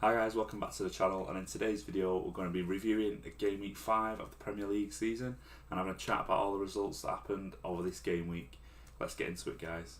Hi guys, welcome back to the channel, and in today's video we're going to be reviewing the game week 5 of the Premier League season and having a chat about all the results that happened over this game week. Let's get into it, guys.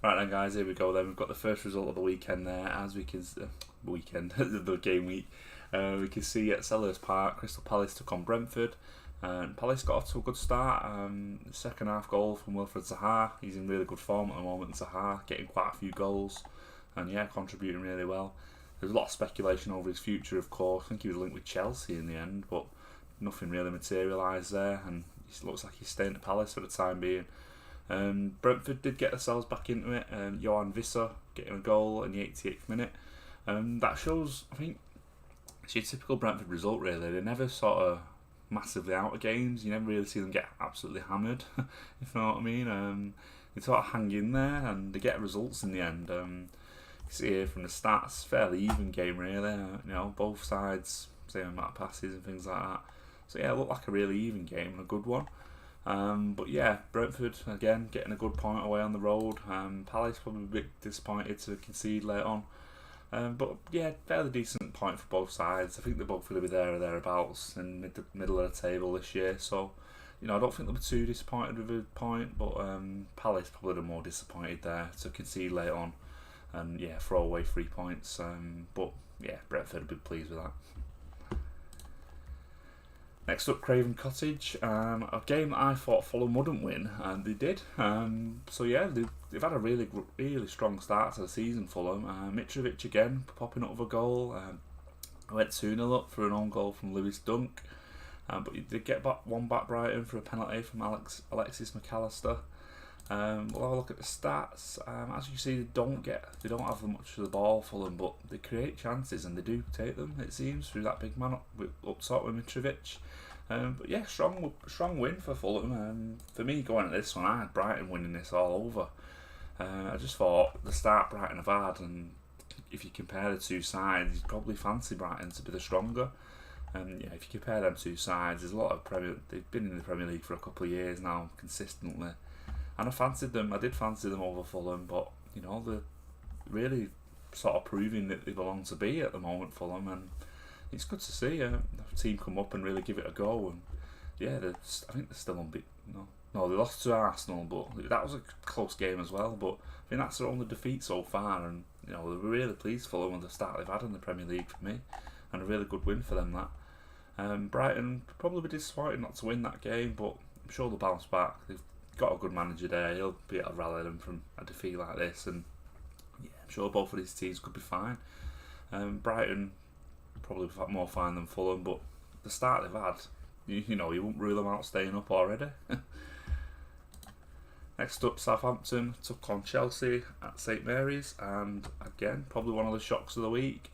Right then guys, here we go then. We've got the first result of the weekend there, as we can the game week. We can see at Selhurst Park, Crystal Palace took on Brentford. Palace got off to a good start. Second half goal from Wilfried Zaha. He's in really good form at the moment, Zaha, getting quite a few goals and yeah, contributing really well. There's a lot of speculation over his future, of course. I think he was linked with Chelsea in the end, but nothing really materialised there, and it looks like he's staying at Palace for the time being. Brentford did get themselves back into it, Johan Visser getting a goal in the 88th minute. That shows, I think, it's your typical Brentford result really. They're never sort of massively out of games. You never really see them get absolutely hammered, if you know what I mean. They sort of hang in there and they get results in the end. You see here from the stats, fairly even game really. You know, both sides, same amount of passes and things like that. So yeah, it looked like a really even game and a good one. But yeah, Brentford again getting a good point away on the road. Palace probably a bit disappointed to concede late on. But yeah, fairly decent point for both sides. I think they're both going to be there or thereabouts in the middle of the table this year. So, you know, I don't think they'll be too disappointed with a point. But Palace probably the more disappointed there to concede late on. And yeah, throw away 3 points. But yeah, Brentford will be pleased with that. Next up, Craven Cottage. A game that I thought Fulham wouldn't win, and they did. So yeah, they've had a really strong start to the season, Fulham. Mitrovic again, popping up with a goal. Went 2-0 up for an own goal from Lewis Dunk. But he did get one back Brighton for a penalty from Alexis McAllister. We'll have a look at the stats. As you see, they don't have much of the ball for them, but they create chances and they do take them. It seems through that big man up top with Mitrovic. But yeah, strong win for Fulham. For me, going at this one, I had Brighton winning this all over. I just thought the start Brighton have had, and if you compare the two sides, you'd probably fancy Brighton to be the stronger. Yeah, if you compare them two sides, there's a lot of they've been in the Premier League for a couple of years now consistently. And I did fancy them over Fulham, but you know, they're really sort of proving that they belong to be at the moment, Fulham, and it's good to see a team come up and really give it a go. And yeah, I think they're still unbeaten. No, they lost to Arsenal, but that was a close game as well. But I think that's their only defeat so far, and you know, they were really pleased Fulham with the start they've had in the Premier League for me, and a really good win for them that. Brighton probably be disappointed not to win that game, but I'm sure they'll bounce back. They've got a good manager there. He'll be able to rally them from a defeat like this, and yeah, I'm sure both of these teams could be fine. Brighton probably more fine than Fulham, but the start they've had, you know, you won't rule them out staying up already. Next up, Southampton took on Chelsea at St Mary's, and again, probably one of the shocks of the week.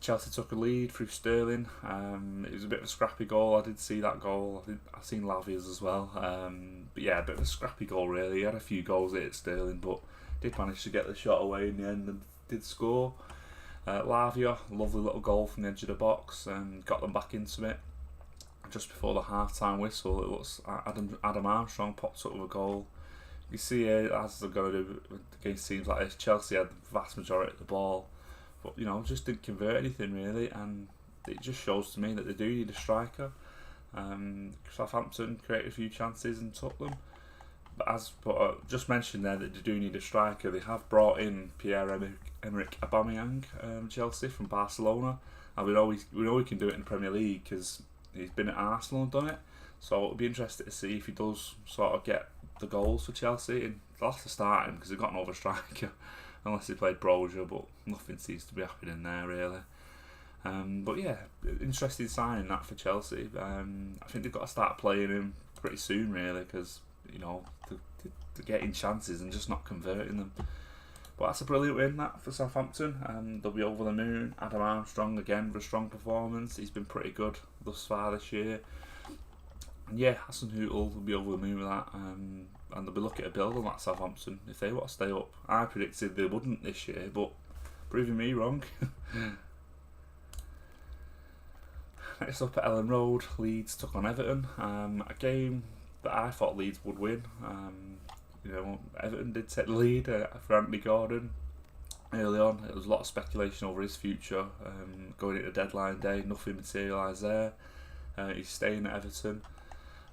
Chelsea took a lead through Sterling. It was a bit of a scrappy goal. I did see that goal. I've seen Lavia's as well. But yeah, a bit of a scrappy goal really. He had a few goals at Sterling, but did manage to get the shot away in the end and did score. Lavia, lovely little goal from the edge of the box, and got them back into it. Just before the half-time whistle, it looks Adam Armstrong popped up with a goal. You see, as they're going to do against teams like this, Chelsea had the vast majority of the ball, but you know, just didn't convert anything really, and it just shows to me that they do need a striker. Southampton created a few chances and took them, but just mentioned there that they do need a striker. They have brought in Pierre-Emerick Aubameyang, Chelsea from Barcelona, and we know he can do it in the Premier League because he's been at Arsenal and done it. So it'll be interesting to see if he does sort of get the goals for Chelsea. And they'll have to start him because they've got no other striker, unless he played Brozier, but nothing seems to be happening there really. But yeah, interesting signing that for Chelsea. I think they've got to start playing him pretty soon really, because you know, they're getting chances and just not converting them. But that's a brilliant win that for Southampton, and they'll be over the moon. Adam Armstrong again for a strong performance. He's been pretty good thus far this year. And yeah, Hassan Hüttl will be over the moon with that, and they'll be looking to build on that Southampton if they want to stay up. I predicted they wouldn't this year, but proving me wrong. Next up at Ellen Road, Leeds took on Everton. A game that I thought Leeds would win. You know, Everton did take the lead for Anthony Gordon. early on. There was a lot of speculation over his future going into deadline day. Nothing materialised there. He's staying at Everton.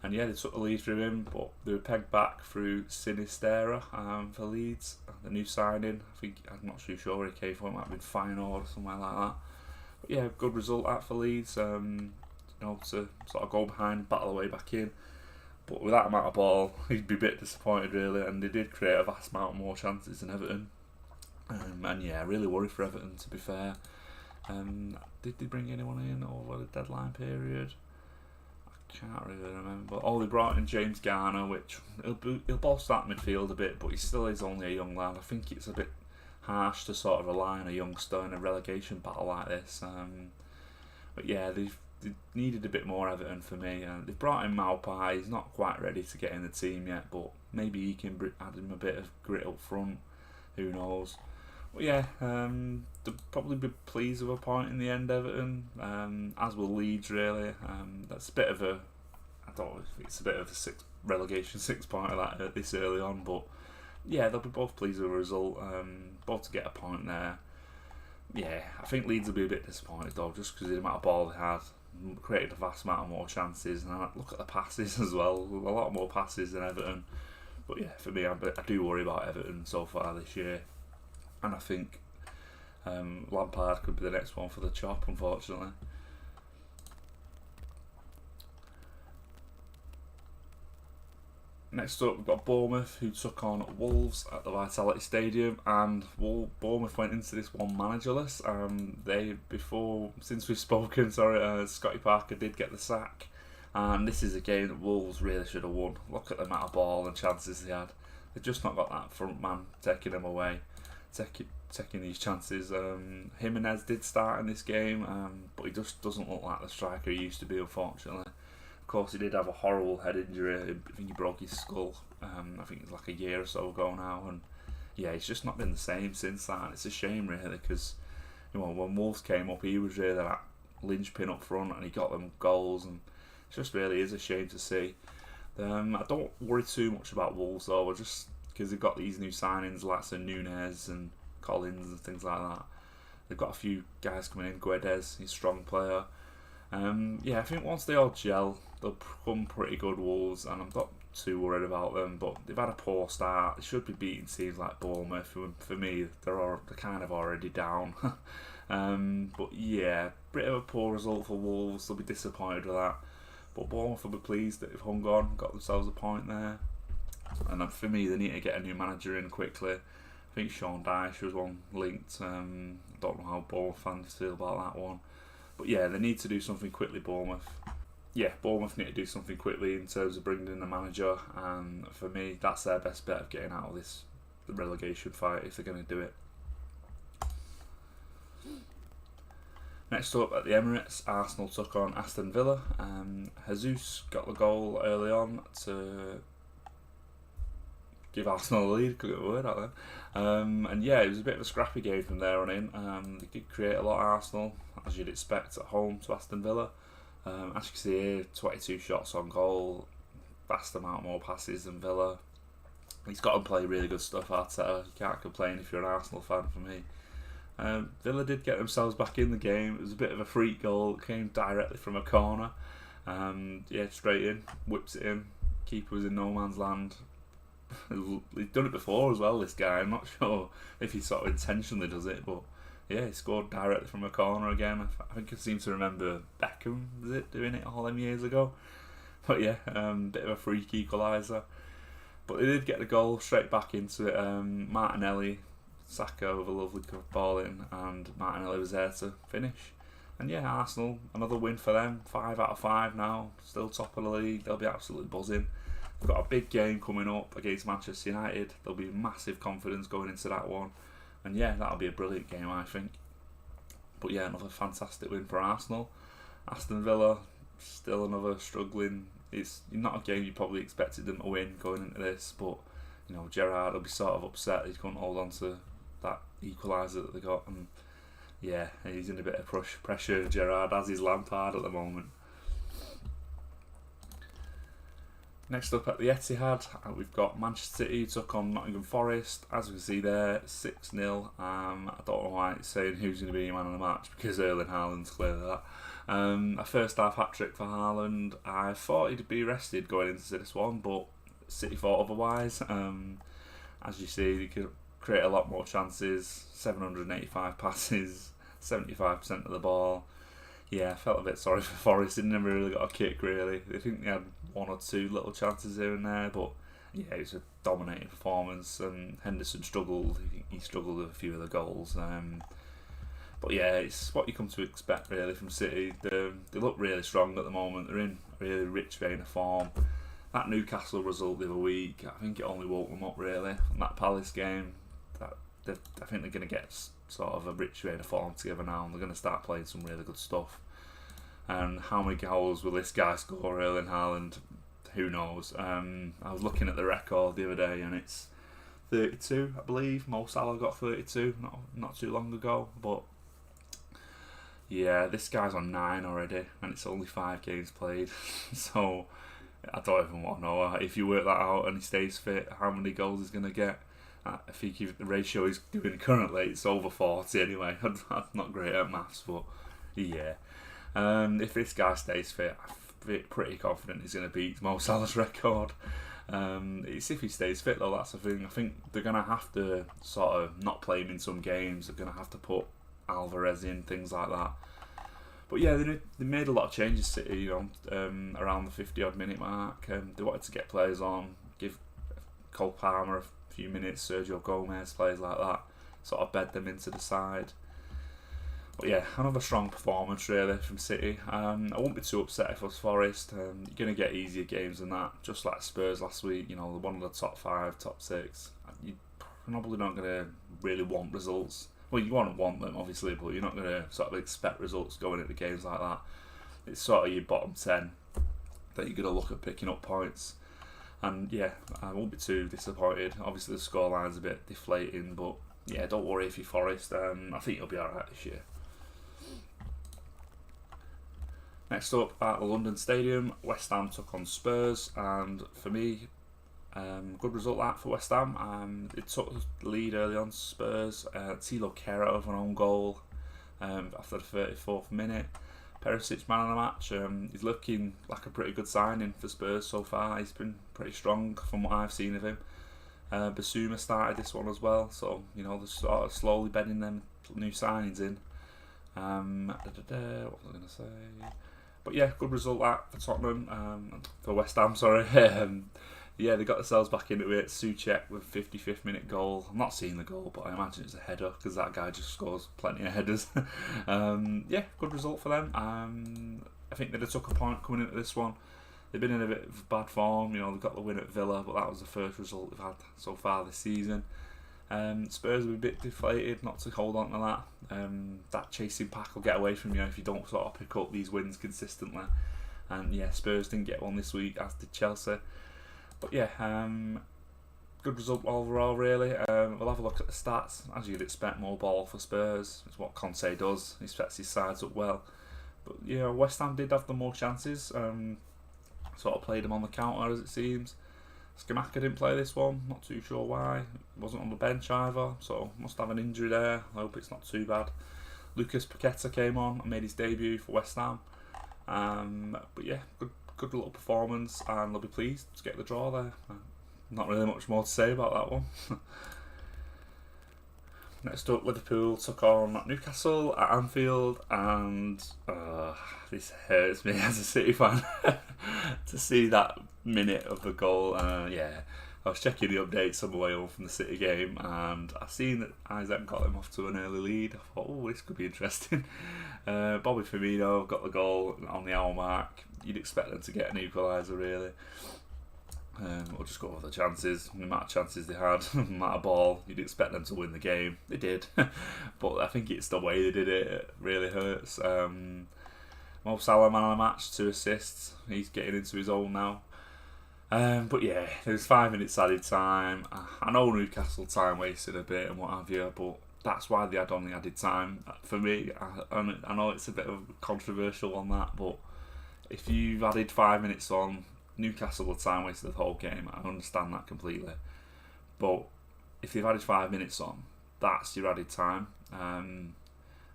And yeah, they took the lead through him, but they were pegged back through Sinistera for Leeds, the new signing. I'm not too sure where he came from. It might have been Feyenoord or somewhere like that. But yeah, good result out for Leeds. To sort of go behind, battle the way back in. But with that amount of ball, he'd be a bit disappointed really. And they did create a vast amount more chances than Everton. And yeah, really worried for Everton, to be fair. Did they bring anyone in over the deadline period? Can't really remember. They brought in James Garner, which he'll bolster that midfield a bit, but he still is only a young lad. I think it's a bit harsh to sort of rely on a youngster in a relegation battle like this. But yeah, they needed a bit more Everton for me. They've brought in Maupay. He's not quite ready to get in the team yet, but maybe he can add him a bit of grit up front. Who knows? But yeah, they'll probably be pleased with a point in the end, Everton, as will Leeds really. That's a bit of a, I don't know if it's a bit of a relegation 6-pointer that this early on, but yeah, they'll be both pleased with the result, both to get a point there. Yeah, I think Leeds will be a bit disappointed though, just because of the amount of ball they had, created a vast amount of more chances, and look at the passes as well, a lot more passes than Everton. But yeah, for me, I do worry about Everton so far this year. And I think Lampard could be the next one for the chop, unfortunately. Next up, we've got Bournemouth, who took on Wolves at the Vitality Stadium, and Bournemouth went into this one managerless. Since we've spoken, Scotty Parker did get the sack, and this is a game that Wolves really should have won. Look at the amount of ball and chances they had. They've just not got that front man taking them away. Taking these chances. Jimenez did start in this game, but he just doesn't look like the striker he used to be, unfortunately. Of course, he did have a horrible head injury. I think he broke his skull. I think it's like a year or so ago now, and yeah, he's just not been the same since that. It's a shame, really, because when Wolves came up, he was really that linchpin up front, and he got them goals, and it just really is a shame to see. I don't worry too much about Wolves though, just because they've got these new signings, like Nunes and Collins and things like that. They've got a few guys coming in. Guedes, he's a strong player. I think once they all gel, they'll become pretty good, Wolves, and I'm not too worried about them. But they've had a poor start. They should be beating teams like Bournemouth, who, for me, they're kind of already down. But yeah, bit of a poor result for Wolves. They'll be disappointed with that. But Bournemouth will be pleased that they've hung on, got themselves a point there. And for me, they need to get a new manager in quickly. I think Sean Dyche was one linked. I don't know how Bournemouth fans feel about that one. But yeah, they need to do something quickly, Bournemouth. Yeah, Bournemouth need to do something quickly in terms of bringing in a manager. And for me, that's their best bet of getting out of the relegation fight if they're going to do it. Next up at the Emirates, Arsenal took on Aston Villa. Jesus got the goal early on to give Arsenal the lead. Couldn't get a word out there. And yeah, it was a bit of a scrappy game from there on in. They did create a lot of Arsenal, as you'd expect at home to Aston Villa. As you can see here, 22 shots on goal, vast amount more passes than Villa. He's got to play really good stuff, Arteta. You can't complain if you're an Arsenal fan, for me. Villa did get themselves back in the game. It was a bit of a freak goal. It came directly from a corner. Straight in, whips it in. Keeper was in no man's land. He's done it before as well, this guy. I'm not sure if he sort of intentionally does it, but yeah, he scored directly from a corner again. I think I seem to remember Beckham, was it, doing it all them years ago? But yeah, bit of a freak equaliser. But they did get the goal straight back into it. Martinelli, Saka with a lovely ball in, and Martinelli was there to finish. And yeah, Arsenal, another win for them. 5 out of 5 now, still top of the league. They'll be absolutely buzzing. They've got a big game coming up against Manchester United. There'll be massive confidence going into that one. And yeah, that'll be a brilliant game, I think. But yeah, another fantastic win for Arsenal. Aston Villa, still another struggling. It's not a game you probably expected them to win going into this, but Gerrard will be sort of upset he couldn't hold on to that equaliser that they got. And yeah, he's in a bit of pressure, Gerrard, as is Lampard at the moment. Next up at the Etihad, we've got Manchester City took on Nottingham Forest. As we can see there, 6-0. I don't know why it's saying who's going to be man of the match, because Erling Haaland's clearly that. A first half hat-trick for Haaland. I thought he'd be rested going into this one, but City thought otherwise. As you see, they could create a lot more chances, 785 passes, 75% of the ball. Yeah, I felt a bit sorry for Forest. They never really got a kick, really. I think they had one or two little chances here and there, but yeah, it was a dominating performance. Henderson struggled. He struggled with a few of the goals. But yeah, it's what you come to expect, really, from City. They look really strong at the moment. They're in a really rich vein of form. That Newcastle result the other week, I think it only woke them up, really. And that Palace game, I think they're going to get sort of a rich vein of form together now, and they're going to start playing some really good stuff. And how many goals will this guy score, Erling Haaland? Who knows? I was looking at the record the other day, and it's 32, I believe. Mo Salah got 32 not too long ago. But yeah, this guy's on 9 already, and it's only 5 games played. So I don't even want to know. If you work that out and he stays fit, how many goals he's going to get. I think if the ratio he's doing currently, it's over 40 anyway. I'm not great at maths, but yeah. If this guy stays fit, I'm pretty confident he's going to beat Mo Salah's record. It's if he stays fit, though, that's the thing. I think they're going to have to sort of not play him in some games. They're going to have to put Alvarez in, things like that. But yeah, they made a lot of changes, City, around the 50-odd minute mark. They wanted to get players on, give Cole Palmer a few minutes, Sergio Gomez, players like that, sort of bed them into the side. But yeah, another strong performance really from City. I won't be too upset if it was Forest. You're going to get easier games than that, just like Spurs last week, one of the top 5, top 6. You're probably not going to really want results. Well, you want them obviously, but you're not going to sort of expect results going into games like that. It's sort of your bottom 10 that you're going to look at picking up points. And yeah, I won't be too disappointed. Obviously the scoreline's a bit deflating, but yeah, don't worry if you're Forest. I think you'll be alright this year. Next up at the London Stadium, West Ham took on Spurs, and for me, good result that for West Ham. It took the lead early on Spurs. Tilo Kehrer with an own goal after the 34th minute. Perisic man of the match. He's looking like a pretty good signing for Spurs so far. He's been pretty strong from what I've seen of him. Basuma started this one as well, so they're sort of slowly bedding them new signings in. What was I going to say? But yeah, good result that for Tottenham, for West Ham, sorry. Yeah, they got themselves back into it. Soucek with 55th minute goal. I'm not seeing the goal, but I imagine it's a header because that guy just scores plenty of headers. Yeah, good result for them. I think they'd have took a point coming into this one. They've been in a bit of bad form. They got the win at Villa, but that was the first result they've had so far this season. Spurs were a bit deflated not to hold on to that. That chasing pack will get away from you if you don't sort of pick up these wins consistently. And yeah, Spurs didn't get one this week, as did Chelsea. But yeah, good result overall really. We'll have a look at the stats. As you'd expect, more ball for Spurs. It's what Conte does. He sets his sides up well. But yeah, West Ham did have the more chances. Sort of played them on the counter, as it seems. Scamacca didn't play this one, not too sure why. He wasn't on the bench either, so must have an injury there. I hope it's not too bad. Lucas Paqueta came on and made his debut for West Ham. But yeah, good little performance, and they'll be pleased to get the draw there. Not really much more to say about that one. Next up, Liverpool took on Newcastle at Anfield, and this hurts me as a City fan to see that minute of the goal. Yeah, I was checking the updates on the way home from the City game, and I seen that Isaac got them off to an early lead. I thought, oh, this could be interesting. Bobby Firmino got the goal on the hour mark. You'd expect them to get an equaliser, really. We'll just go over the chances, the amount of chances they had, the amount of ball. You'd expect them to win the game. They did, but I think it's the way they did it. It really hurts. Mo Salah man of the match, 2 assists. He's getting into his own now. But yeah, there was 5 minutes added time. I know Newcastle time wasted a bit and what have you, but that's why they had only added time. For me, I know it's a bit of controversial on that, but if you've added 5 minutes on, Newcastle had time wasted the whole game. I understand that completely. But if they've added 5 minutes on, that's your added time.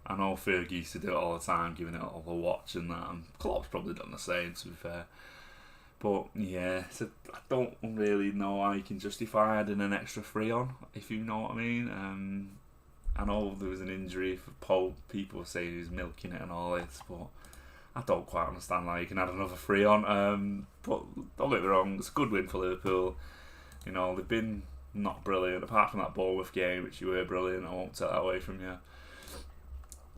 I know Fergie used to do it all the time, giving it all the watch and that, and Klopp's probably done the same, to be fair. But yeah, so I don't really know how you can justify adding an extra 3 on, if you know what I mean. I know there was an injury for Pope, people were saying he was milking it and all this, but I don't quite understand how you can add another 3 on. But don't get me wrong, it's a good win for Liverpool. You know, they've been not brilliant, apart from that Bournemouth game, which you were brilliant, I won't take that away from you.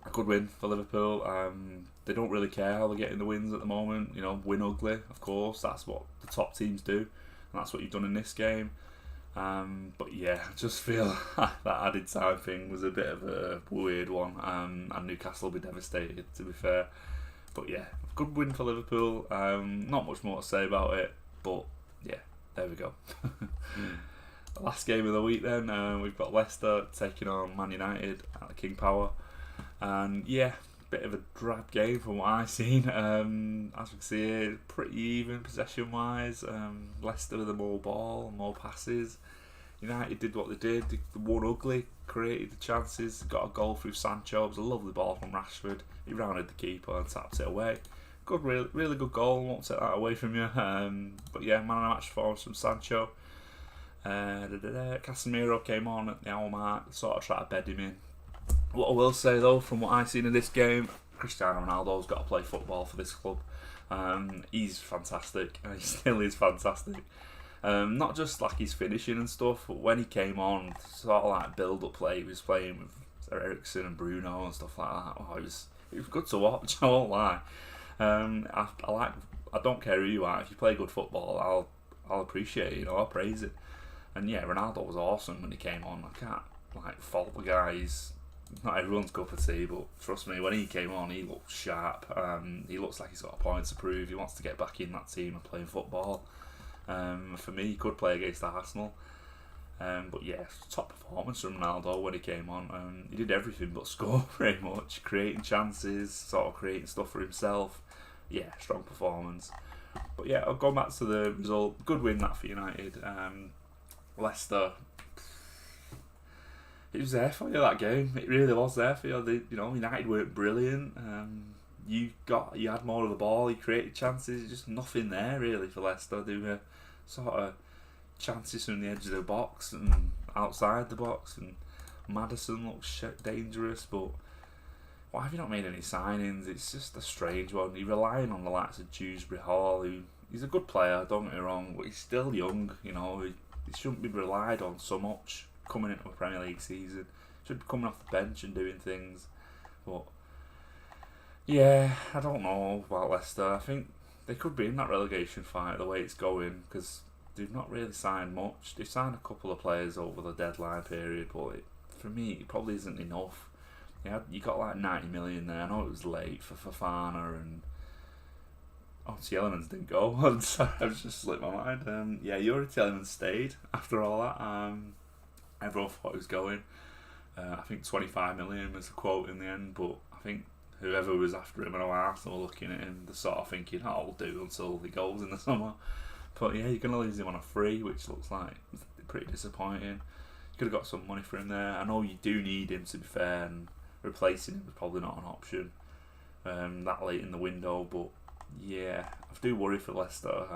A good win for Liverpool. They don't really care how they're getting the wins at the moment. You know, win ugly, of course. That's what the top teams do, and that's what you've done in this game. But yeah, I just feel that added time thing was a bit of a weird one, and Newcastle will be devastated, to be fair. But yeah, good win for Liverpool. Not much more to say about it, but yeah, there we go. The last game of the week then, we've got Leicester taking on Man United at the King Power. And yeah, bit of a drab game from what I've seen. As we can see here, pretty even possession wise. Leicester with the more ball, more passes. United did what they did. They won ugly, created the chances, got a goal through Sancho. It was a lovely ball from Rashford. He rounded the keeper and tapped it away. Good, really good goal. Won't take that away from you. But yeah, man of the match performance from Sancho. Casemiro came on at the hour mark, sort of tried to bed him in. What I will say though, from what I've seen in this game, Cristiano Ronaldo's got to play football for this club. He's fantastic, and he still is fantastic. Not just like his finishing and stuff, but when he came on, sort of like build-up play, he was playing with Eriksen and Bruno and stuff like that. Oh, it was good to watch. I won't lie. I don't care who you are. If you play good football, I'll appreciate it. You know, I'll praise it. And yeah, Ronaldo was awesome when he came on. I can't fault the guy. He's not everyone's cup of tea, but trust me, when he came on, he looked sharp. He looks like he's got a point to prove. He wants to get back in that team and playing football. For me, he could play against Arsenal. But yeah, top performance from Ronaldo when he came on. He did everything but score, pretty much. Creating chances, sort of creating stuff for himself. Yeah, strong performance. But yeah, I'll go back to the result. Good win that for United. Leicester, it was there for you, that game. It really was there for you. United weren't brilliant. You had more of the ball. You created chances. Just nothing there really for Leicester. They were sort of chances from the edge of the box and outside the box. And Maddison looks dangerous, but why have you not made any signings? It's just a strange one. You're relying on the likes of Dewsbury Hall, he's a good player. Don't get me wrong, but he's still young. You know, he shouldn't be relied on so much coming into a Premier League season. Should be coming off the bench and doing things. But yeah, I don't know about Leicester. I think they could be in that relegation fight the way it's going, because they've not really signed much. They've signed a couple of players over the deadline period, but for me it probably isn't enough. You got like 90 million there. I know it was late for Fofana and Tielemans didn't go. I've just slipped my mind. Yuri Tielemans stayed after all that. Everyone thought he was going. I think 25 million was the quote in the end, but I think whoever was after him and Arsenal were looking at him, they're sort of thinking, we'll do until he goes in the summer. But yeah, you're going to lose him on a free, which looks like pretty disappointing. You could have got some money for him there. I know you do need him, to be fair, and replacing him is probably not an option that late in the window, but yeah, I do worry for Leicester.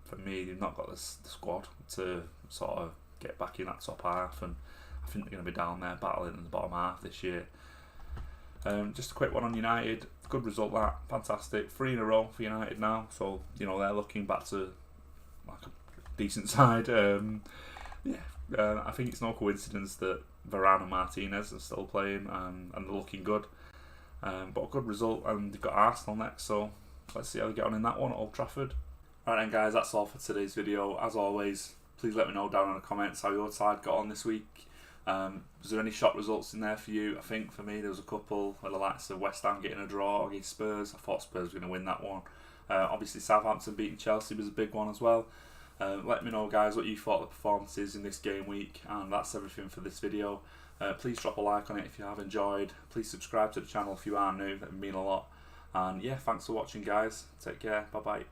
For me, they've not got the squad to sort of get back in that top half, and I think they're going to be down there battling in the bottom half this year. Just a quick one on United. Good result, that. Fantastic. 3 in a row for United now, so they're looking back to like a decent side. I think it's no coincidence that Varane and Martinez are still playing, and they're looking good. But a good result, and they've got Arsenal next, so let's see how they get on in that one at Old Trafford. Right then guys, that's all for today's video. As always, please let me know down in the comments how your side got on this week. Was there any shock results in there for you? I think for me there was a couple, with the likes of West Ham getting a draw against Spurs. I thought Spurs were going to win that one. Obviously Southampton beating Chelsea was a big one as well. Let me know guys what you thought of the performances in this game week, and that's everything for this video. Please drop a like on it if you have enjoyed. Please subscribe to the channel if you are new, that would mean a lot. And yeah, thanks for watching guys. Take care, bye bye.